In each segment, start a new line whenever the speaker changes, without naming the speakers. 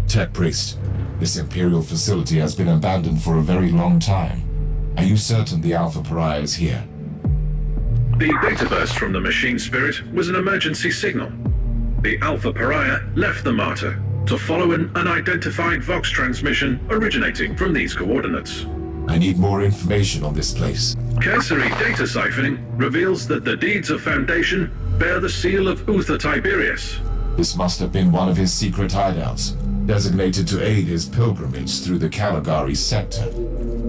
Tech Priest, this Imperial facility has been abandoned for a very long time. Are you certain the Alpha Pariah is here?
The data burst from the machine spirit was an emergency signal. The Alpha Pariah left the Martyr to follow an unidentified Vox transmission originating from these coordinates.
I need more information on this place.
Cursory data siphoning reveals that the deeds of Foundation bear the seal of Uther Tiberius.
This must have been one of his secret hideouts, designated to aid his pilgrimage through the Caligari sector.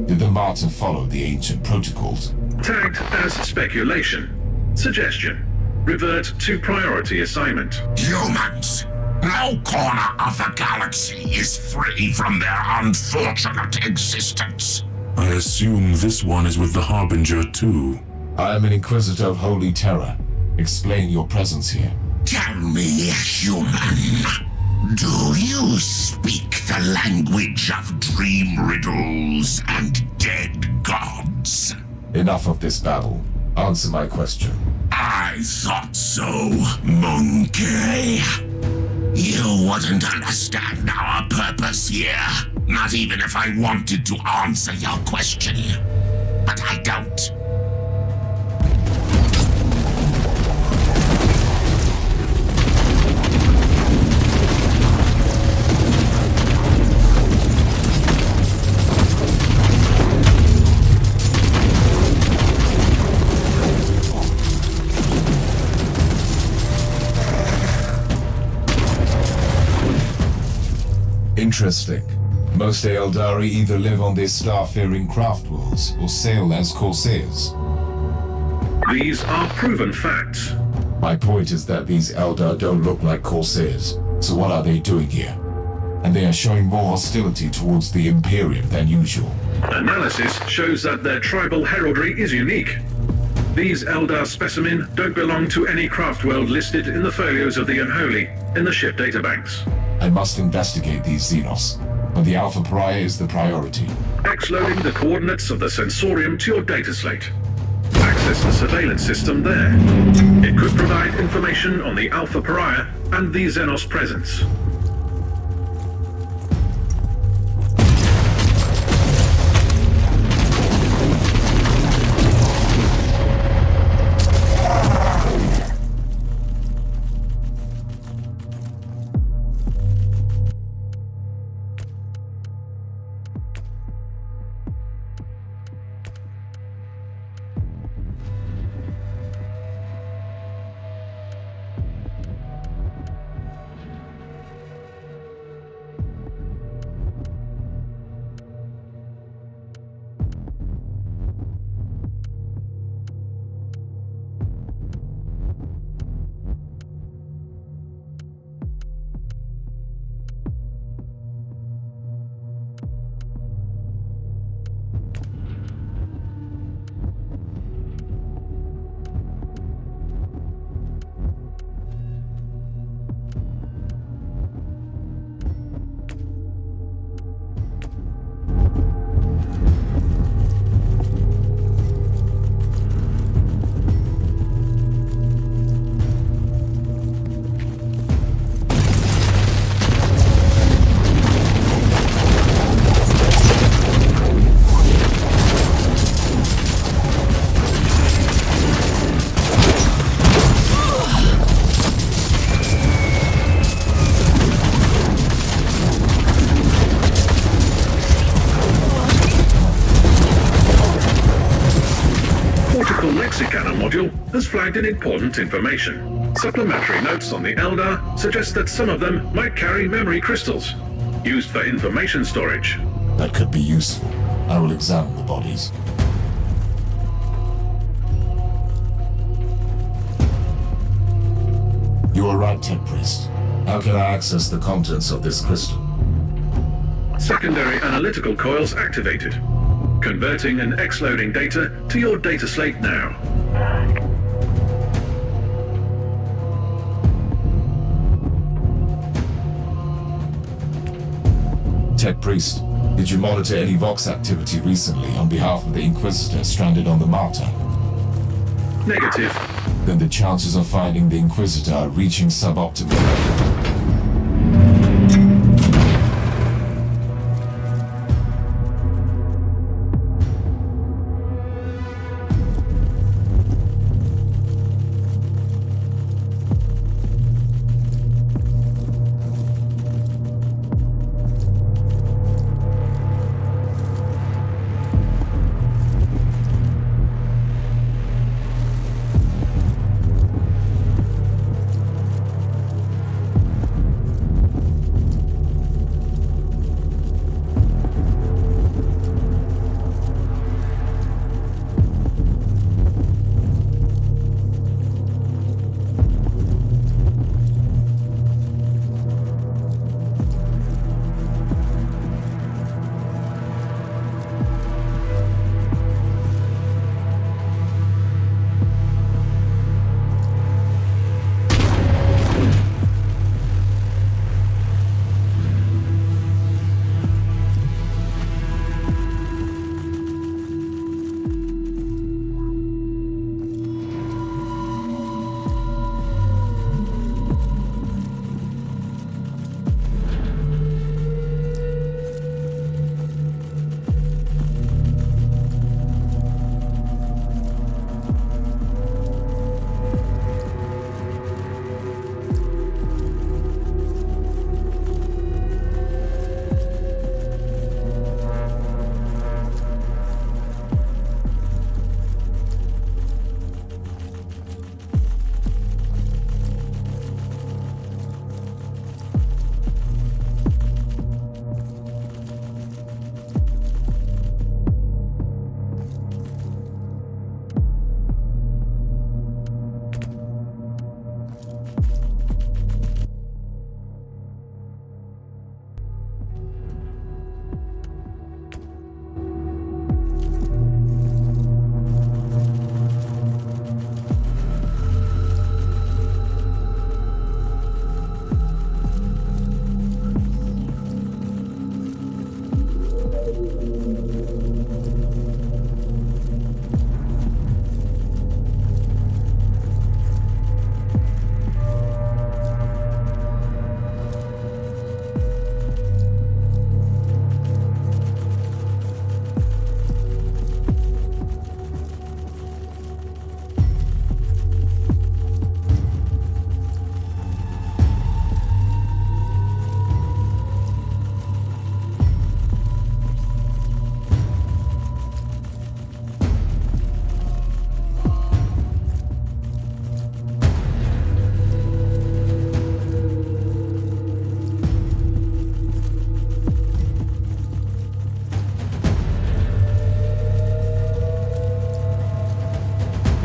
Did the Martyr follow the ancient protocols?
Tagged as speculation. Suggestion. Revert to priority assignment.
Humans! No corner of the galaxy is free from their unfortunate existence.
I assume this one is with the Harbinger too.
I am an Inquisitor of Holy Terror. Explain your presence here.
Tell me, human, do you speak the language of dream riddles and dead gods?
Enough of this babble. Answer my question.
I thought so, monkey. You wouldn't understand our purpose here, not even if I wanted to answer your question. But I don't.
Interesting. Most Eldari either live on their star-faring craft worlds or sail as corsairs.
These are proven facts.
My point is that these Eldar don't look like corsairs, so what are they doing here? And they are showing more hostility towards the Imperium than usual.
Analysis shows that their tribal heraldry is unique. These Eldar specimen don't belong to any craft world listed in the folios of the Unholy in the ship databanks.
I must investigate these Xenos, but the Alpha Pariah is the priority.
X-loading the coordinates of the sensorium to your data slate. Access the surveillance system there. It could provide information on the Alpha Pariah and the Xenos presence. The Lexicana module has flagged in important information. Supplementary notes on the Eldar suggest that some of them might carry memory crystals, used for information storage.
That could be useful. I will examine the bodies. You are right, Tech Priest. How can I access the contents of this crystal?
Secondary analytical coils activated. Converting and X-loading data to your data slate now.
Tech Priest, did you monitor any Vox activity recently on behalf of the Inquisitor stranded on the Martyr?
Negative.
Then the chances of finding the Inquisitor are reaching suboptimal levels.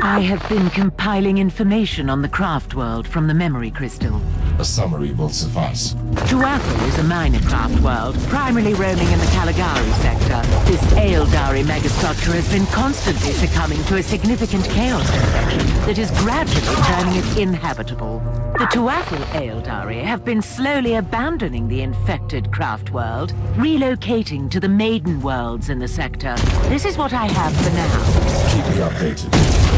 I have been compiling information on the craft world from the memory crystal.
A summary will suffice.
Tuatha is a minor craft world, primarily roaming in the Caligari sector. This Eldari megastructure has been constantly succumbing to a significant chaos infection that is gradually turning it inhabitable. The Tuatha Eldari have been slowly abandoning the infected craft world, relocating to the maiden worlds in the sector. This is what I have for now.
Keep me updated.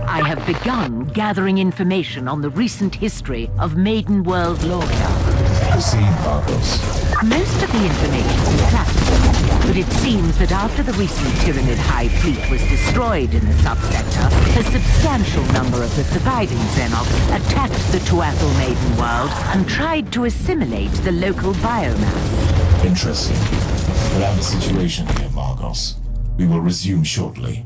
I have begun gathering information on the recent history of Maiden World Loria.
Proceed, Marcos.
Most of the information is classified, but it seems that after the recent Tyranid High Fleet was destroyed in the subsector, a substantial number of the surviving Xenocs attacked the Tuatha Maiden world and tried to assimilate the local biomass.
Interesting. But I have a situation here, Margos. We will resume shortly.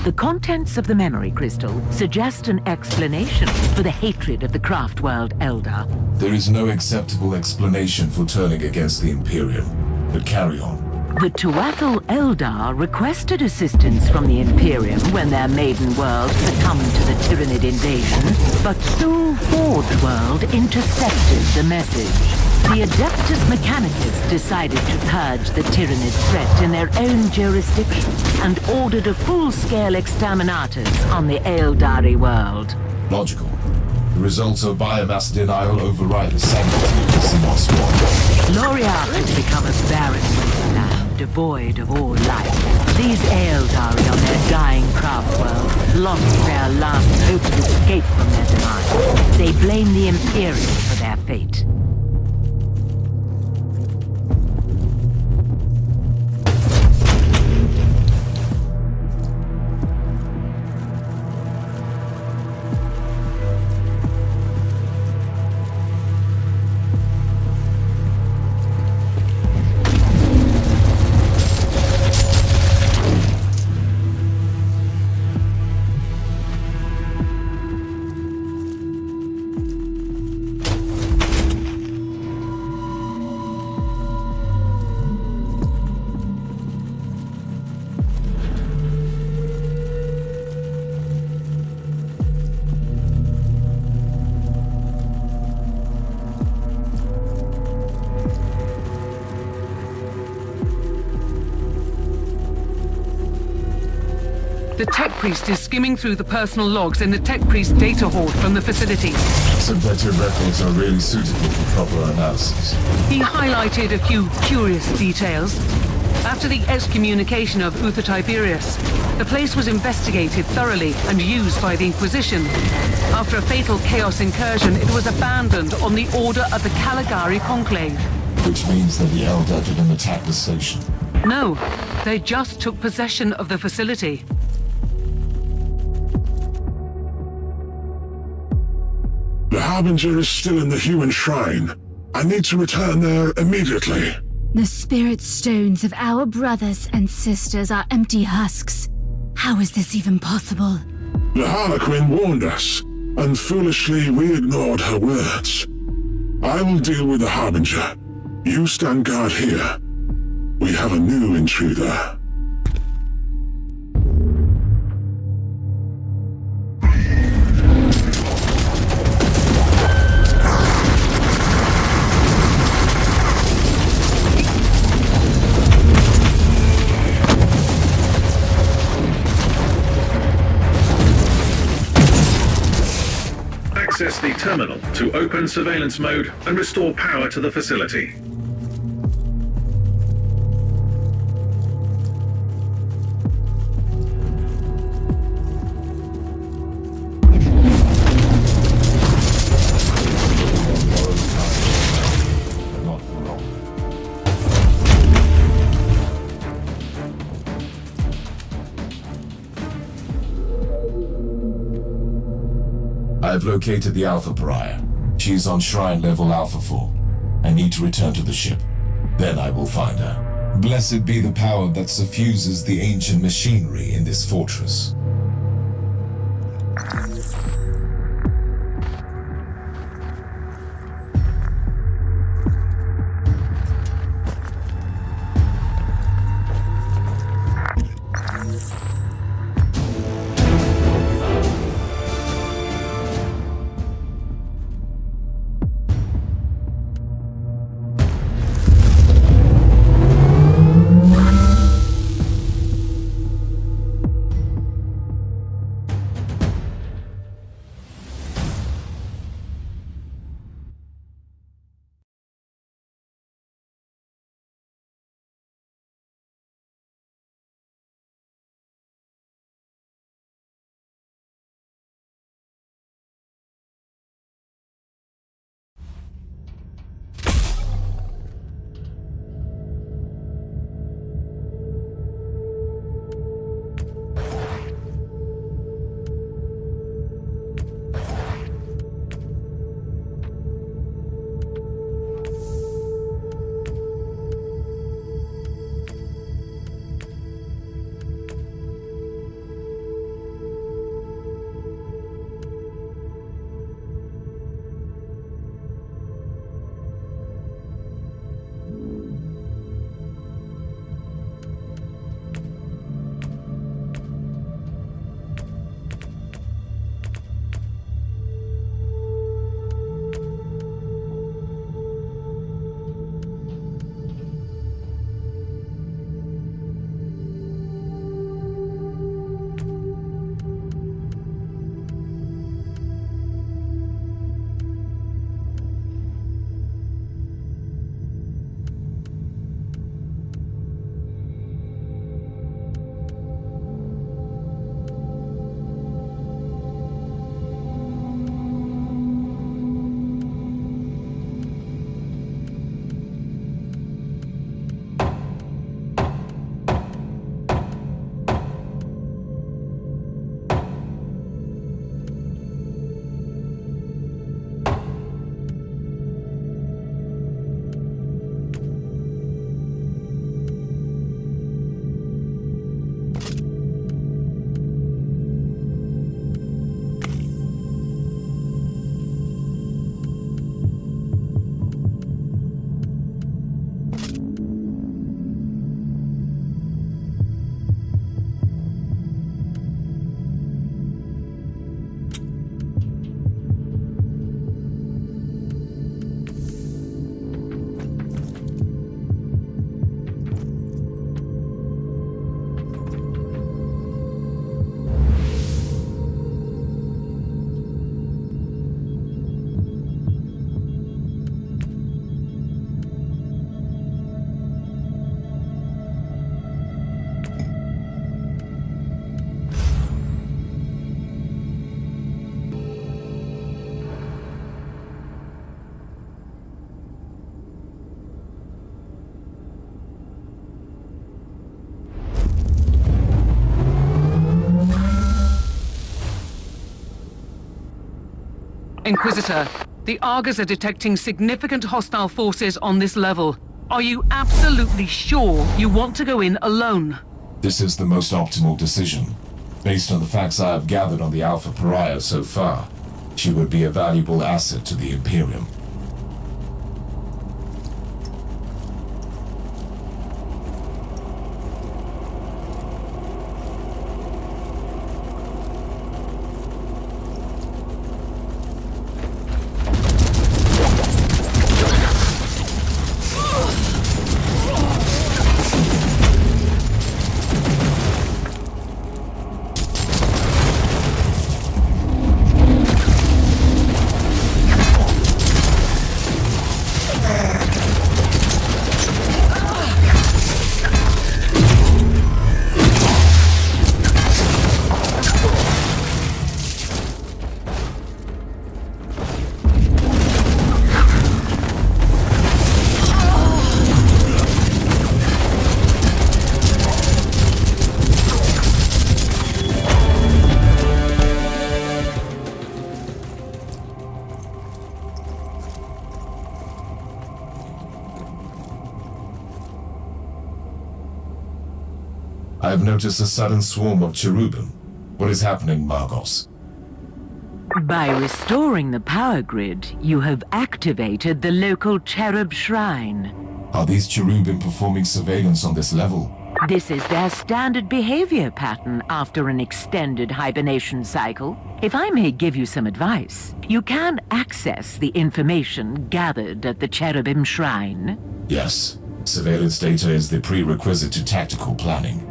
The contents of the memory crystal suggest an explanation for the hatred of the Craftworld Elder.
There is no acceptable explanation for turning against the Imperium, but carry on.
The Tuatha Eldar requested assistance from the Imperium when their maiden world succumbed to the Tyranid invasion, but Thule Forge World intercepted the message. The Adeptus Mechanicus decided to purge the Tyranid threat in their own jurisdiction and ordered a full-scale exterminatus on the Eldari world.
Logical. The results of biomass denial override the sanctity of the Xenos.
Loria had become a barren wasteland, devoid of all life. These Eldari on their dying craft world lost their last hope of escape from their demise. They blame the Imperium for their fate.
The Tech Priest is skimming through the personal logs in the Tech Priest data hoard from the facility.
So that your records are really suitable for proper analysis.
He highlighted a few curious details. After the excommunication of Uther Tiberius, the place was investigated thoroughly and used by the Inquisition. After a fatal Chaos incursion, it was abandoned on the order of the Caligari Conclave.
Which means that the Elder didn't attack the station.
No, they just took possession of the facility.
The Harbinger is still in the human shrine. I need to return there immediately.
The spirit stones of our brothers and sisters are empty husks. How is this even possible?
The Harlequin warned us, and foolishly we ignored her words. I will deal with the Harbinger. You stand guard here. We have a new intruder.
Access the terminal to open surveillance mode and restore power to the facility.
Not for long. I've located the Alpha Pariah. She's on Shrine Level Alpha 4. I need to return to the ship. Then I will find her. Blessed be the power that suffuses the ancient machinery in this fortress.
Inquisitor, the Argus are detecting significant hostile forces on this level. Are you absolutely sure you want to go in alone?
This is the most optimal decision. Based on the facts I have gathered on the Alpha Pariah so far, she would be a valuable asset to the Imperium. I've noticed a sudden swarm of cherubim. What is happening, Margos?
By restoring the power grid, you have activated the local cherub shrine.
Are these cherubim performing surveillance on this level?
This is their standard behavior pattern after an extended hibernation cycle. If I may give you some advice, you can access the information gathered at the cherubim shrine.
Yes. Surveillance data is the prerequisite to tactical planning.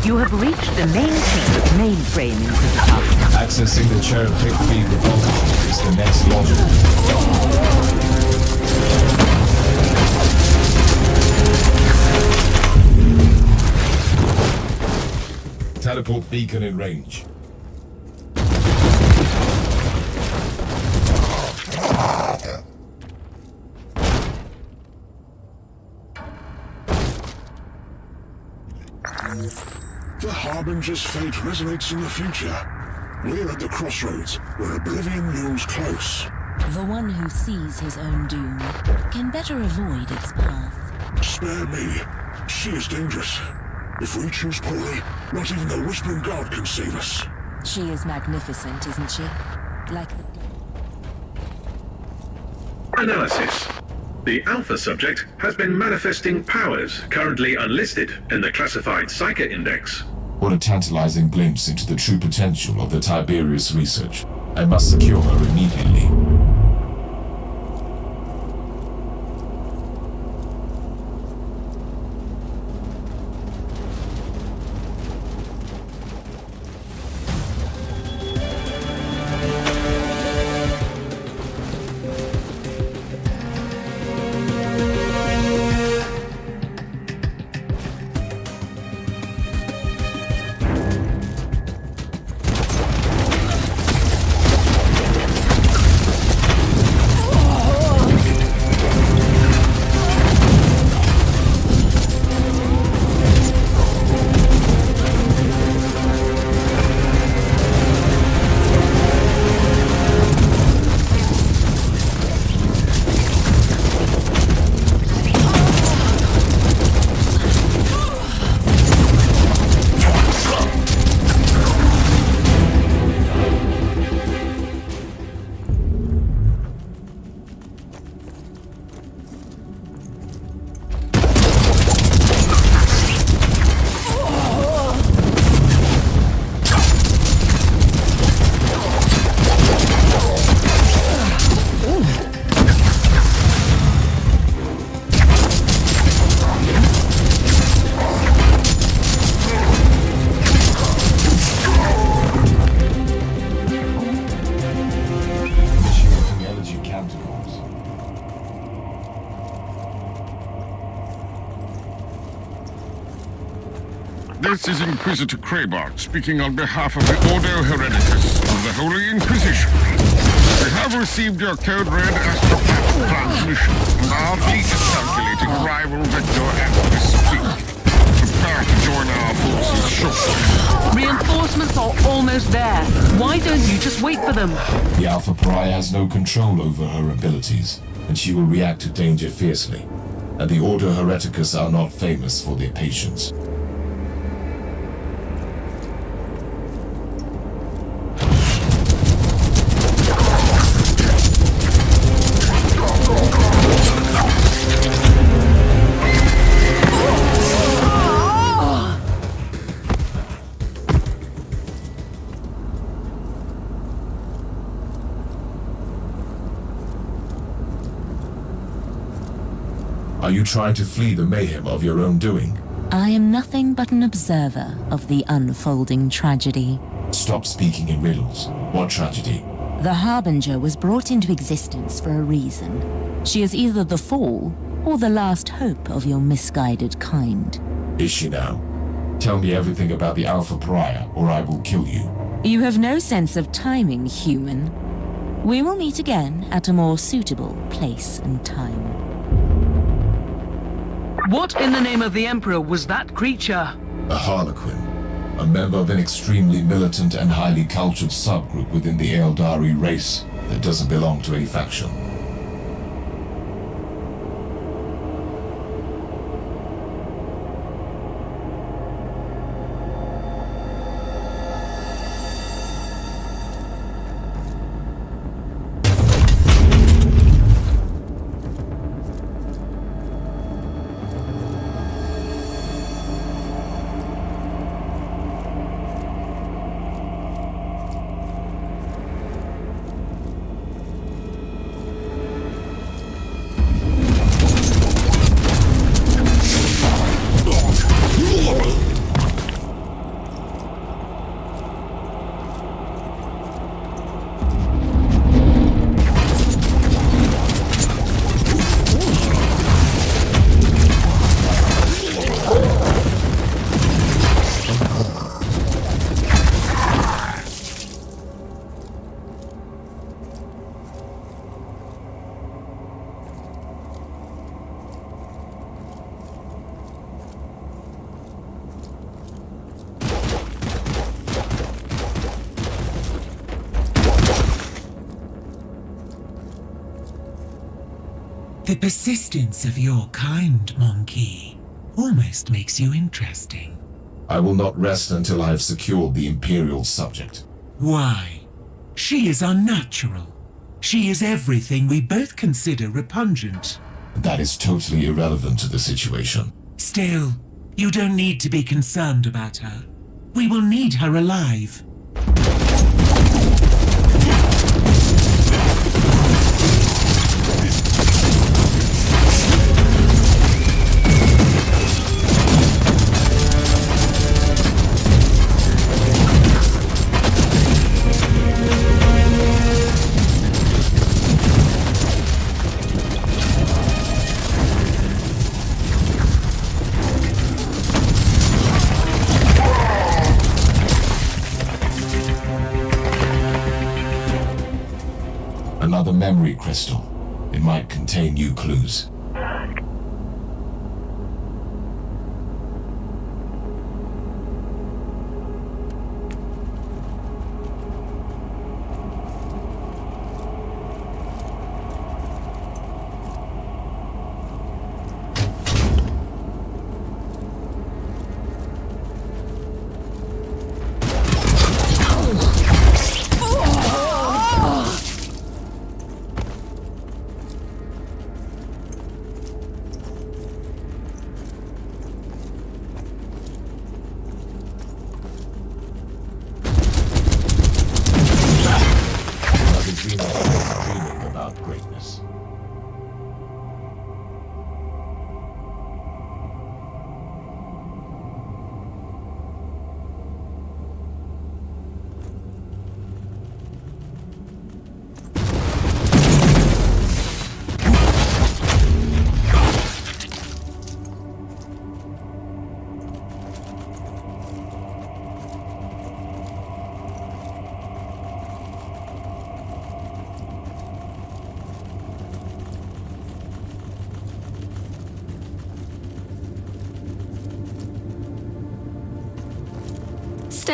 You have reached the main cherub mainframe, Inquisitor.
Accessing the cherub pick feed repository is the next logical. Teleport beacon in range.
The Harbinger's fate resonates in the future. We're at the crossroads, where oblivion looms close.
The one who sees his own doom can better avoid its path.
Spare me. She is dangerous. If we choose poorly, not even the Whispering God can save us.
She is magnificent, isn't she? Like the...
Analysis. The Alpha subject has been manifesting powers currently unlisted in the classified Psyker Index.
What a tantalizing glimpse into the true potential of the Tiberius research. I must secure her immediately.
This is Inquisitor Kraybart speaking on behalf of the Ordo Hereticus of the Holy Inquisition. We have received your code red astropath transmission. Our fleet is calculating arrival vector as we speak. Prepare to join our forces shortly.
Reinforcements are almost there. Why don't you just wait for them?
The Alpha Pariah has no control over her abilities, and she will react to danger fiercely. And the Ordo Hereticus are not famous for their patience. Are you trying to flee the mayhem of your own doing?
I am nothing but an observer of the unfolding tragedy.
Stop speaking in riddles. What tragedy?
The Harbinger was brought into existence for a reason. She is either the fall or the last hope of your misguided kind.
Is she now? Tell me everything about the Alpha Pariah, or I will kill you.
You have no sense of timing, human. We will meet again at a more suitable place and time.
What in the name of the Emperor was that creature?
A Harlequin. A member of an extremely militant and highly cultured subgroup within the Eldari race that doesn't belong to any faction.
The persistence of your kind, Monkey, almost makes you interesting.
I will not rest until I have secured the Imperial subject.
Why? She is unnatural. She is everything we both consider repugnant.
That is totally irrelevant to the situation.
Still, you don't need to be concerned about her. We will need her alive.
Another memory crystal. It might contain new clues. Dreaming about greatness.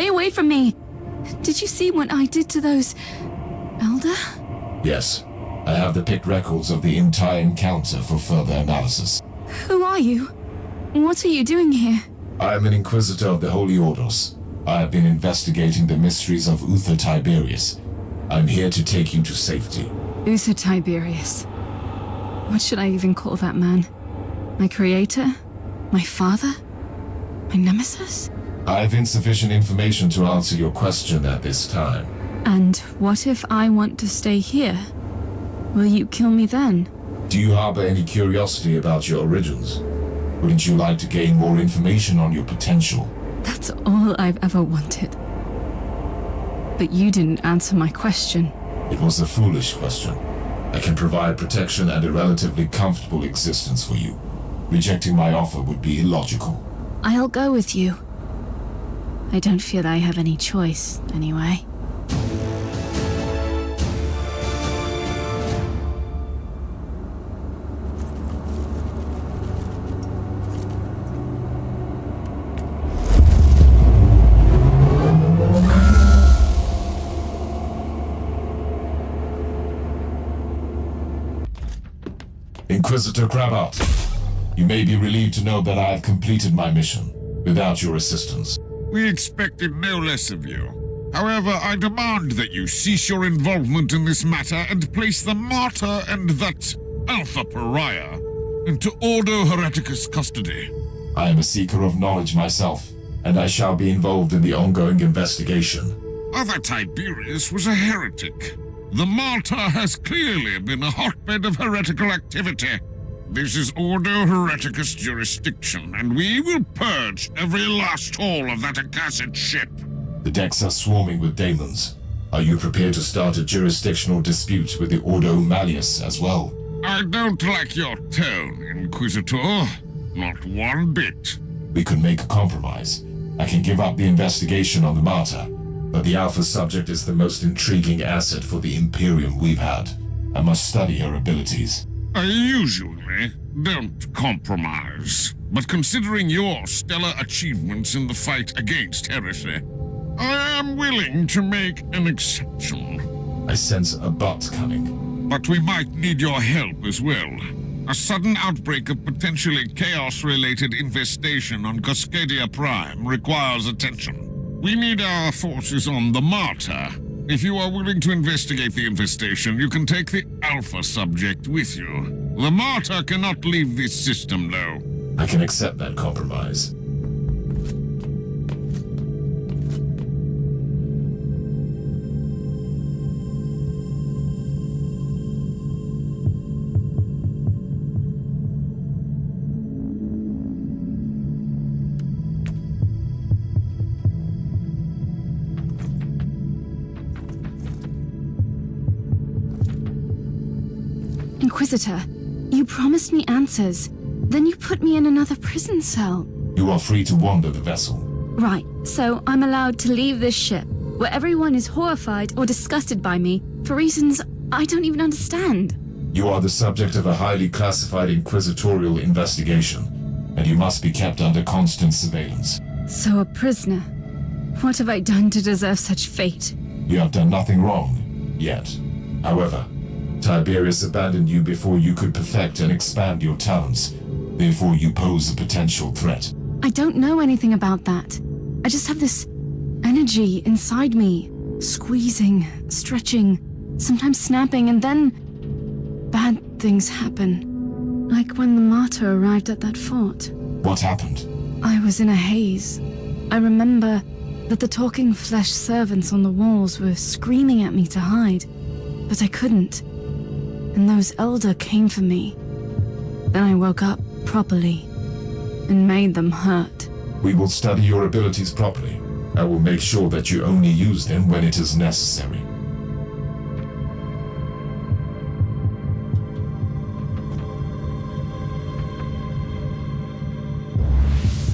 Stay away from me! Did you see what I did to those... Elder?
Yes. I have the picked records of the entire encounter for further analysis.
Who are you? What are you doing here?
I am an Inquisitor of the Holy Orders. I have been investigating the mysteries of Uther Tiberius. I'm here to take you to safety.
Uther Tiberius. What should I even call that man? My creator? My father? My nemesis?
I have insufficient information to answer your question at this time.
And what if I want to stay here? Will you kill me then?
Do you harbor any curiosity about your origins? Wouldn't you like to gain more information on your potential?
That's all I've ever wanted. But you didn't answer my question.
It was a foolish question. I can provide protection and a relatively comfortable existence for you. Rejecting my offer would be illogical.
I'll go with you. I don't feel I have any choice, anyway.
Inquisitor Krabat, you may be relieved to know that I have completed my mission, without your assistance.
We expected no less of you. However, I demand that you cease your involvement in this matter and place the Martyr and that Alpha Pariah into Ordo Hereticus custody.
I am a seeker of knowledge myself, and I shall be involved in the ongoing investigation.
Other Tiberius was a heretic. The Martyr has clearly been a hotbed of heretical activity. This is Ordo Hereticus jurisdiction, and we will purge every last hole of that accursed ship.
The decks are swarming with daemons. Are you prepared to start a jurisdictional dispute with the Ordo Malleus as well?
I don't like your tone, Inquisitor. Not one bit.
We could make a compromise. I can give up the investigation on the Martyr, but the Alpha subject is the most intriguing asset for the Imperium we've had. I must study her abilities.
I usually don't compromise, but considering your stellar achievements in the fight against heresy, I am willing to make an exception.
I sense a but coming.
But we might need your help as well. A sudden outbreak of potentially chaos-related infestation on Cascadia Prime requires attention. We need our forces on the Martyr. If you are willing to investigate the infestation, you can take the Alpha subject with you. The Martyr cannot leave this system, though.
I can accept that compromise.
Inquisitor, you promised me answers. Then you put me in another prison cell.
You are free to wander the vessel.
Right, so I'm allowed to leave this ship, where everyone is horrified or disgusted by me, for reasons I don't even understand.
You are the subject of a highly classified inquisitorial investigation, and you must be kept under constant surveillance.
So a prisoner. What have I done to deserve such fate?
You have done nothing wrong, yet. However, Tiberius abandoned you before you could perfect and expand your talents. Therefore, you pose a potential threat.
I don't know anything about that. I just have this energy inside me, squeezing, stretching, sometimes snapping, and then bad things happen. Like when the Martyr arrived at that fort.
What happened?
I was in a haze. I remember that the talking flesh servants on the walls were screaming at me to hide, but I couldn't. And those Elder came for me. Then I woke up properly and made them hurt.
We will study your abilities properly. I will make sure that you only use them when it is necessary.